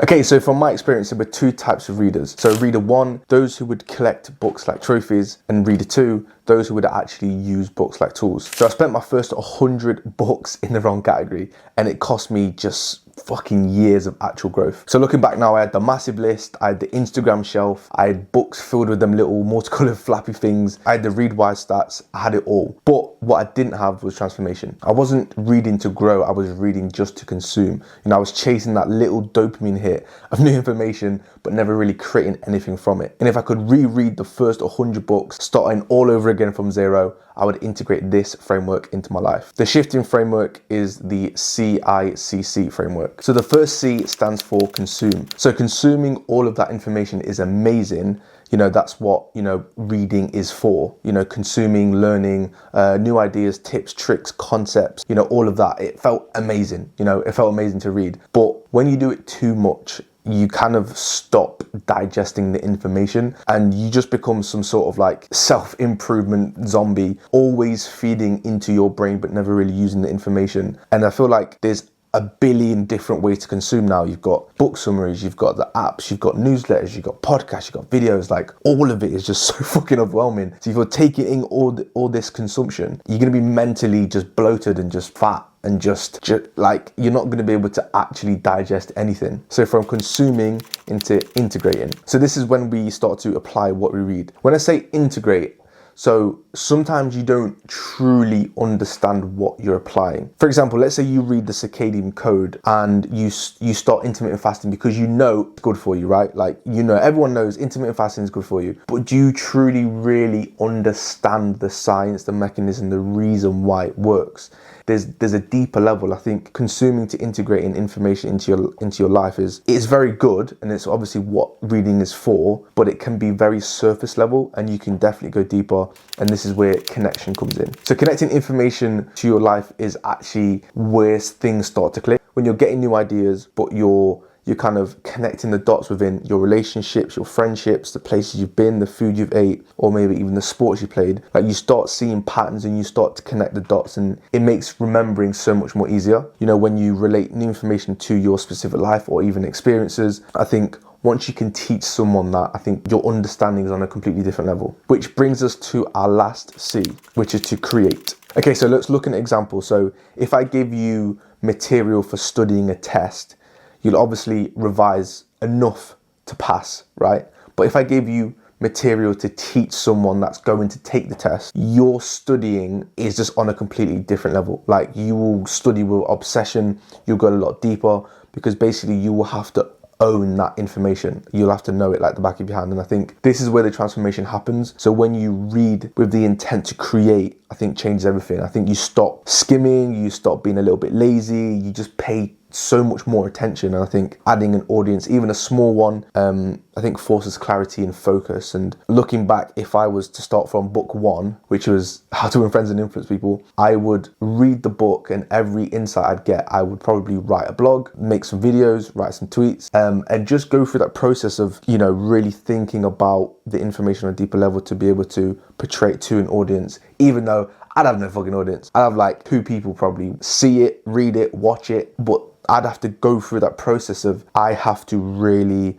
Okay, so from my experience, there were two types of readers. So reader one, those who would collect books like trophies, and reader two, those who would actually use books like tools. So I spent my first 100 books in the wrong category, and it cost me just fucking years of actual growth. So looking back now, I had the massive list, I had the Instagram shelf, I had books filled with them little multicolored flappy things, I had the read-wise stats, I had it all. But what I didn't have was transformation. I wasn't reading to grow, I was reading just to consume. You know, I was chasing that little dopamine hit of new information, but never really creating anything from it. And if I could reread the first 100 books, starting all over again from zero, I would integrate this framework into my life. The shifting framework is the CICC framework. So the first C stands for consume. So consuming all of that information is amazing. You know, that's what, you know, reading is for, you know, consuming, learning, new ideas, tips, tricks, concepts, you know, all of that. It felt amazing, you know, it felt amazing to read. But when you do it too much, you kind of stop digesting the information and you just become some sort of like self-improvement zombie, always feeding into your brain, but never really using the information. And I feel like there's a billion different ways to consume now. You've got book summaries, you've got the apps, you've got newsletters, you've got podcasts, you've got videos, like all of it is just so fucking overwhelming. So if you're taking in all this consumption, you're going to be mentally just bloated and just fat and just like you're not going to be able to actually digest anything. So from consuming into integrating. So this is when we start to apply what we read. When I say integrate, so sometimes you don't truly understand what you're applying. For example, let's say you read the circadian code and you start intermittent fasting because you know it's good for you, right? Like, you know, everyone knows intermittent fasting is good for you, but do you truly really understand the science, the mechanism, the reason why it works? There's a deeper level. I think consuming to integrating information into your life is very good, and it's obviously what reading is for, but it can be very surface level and you can definitely go deeper, and this is where connection comes in. So connecting information to your life is actually where things start to click. When you're getting new ideas, but you're kind of connecting the dots within your relationships, your friendships, the places you've been, the food you've ate, or maybe even the sports you played. Like, you start seeing patterns and you start to connect the dots, and it makes remembering so much more easier. You know, when you relate new information to your specific life or even experiences, I think once you can teach someone that, I think your understanding is on a completely different level. Which brings us to our last C, which is to create. Okay, so let's look at an example. So if I give you material for studying a test, you'll obviously revise enough to pass, right? But if I give you material to teach someone that's going to take the test, your studying is just on a completely different level. Like, you will study with obsession, you'll go a lot deeper, because basically you will have to own that information. You'll have to know it like the back of your hand. And I think this is where the transformation happens. So when you read with the intent to create, I think changes everything. I think you stop skimming, you stop being a little bit lazy, you just pay so much more attention. And I think adding an audience, even a small one, I think forces clarity and focus. And looking back, if I was to start from book one, which was How to Win Friends and Influence People, I would read the book, and every insight I'd get, I would probably write a blog, make some videos, write some tweets, and just go through that process of, you know, really thinking about the information on a deeper level to be able to portray it to an audience, even though I'd have no fucking audience. I'd have like 2 people probably see it, read it, watch it, but I'd have to go through that process of, I have to really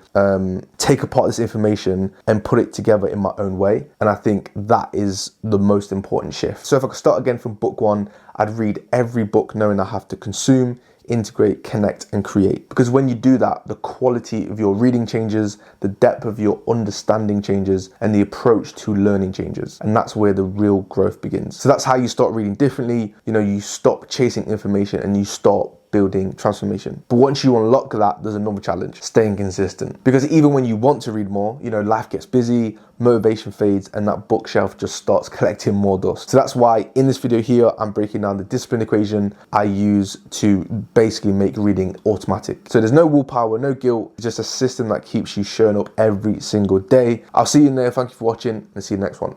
take apart this information and put it together in my own way. And I think that is the most important shift. So if I could start again from book one, I'd read every book knowing I have to consume, integrate, connect, and create. Because when you do that, the quality of your reading changes, the depth of your understanding changes, and the approach to learning changes. And that's where the real growth begins. So that's how you start reading differently. You know, you stop chasing information and you start building transformation. But once you unlock that, there's another challenge: staying consistent. Because even when you want to read more, you know, life gets busy, motivation fades, and that bookshelf just starts collecting more dust. So that's why in this video here, I'm breaking down the discipline equation I use to basically make reading automatic. So there's no willpower, no guilt, it's just a system that keeps you showing up every single day. I'll see you in there. Thank you for watching, and see you next one.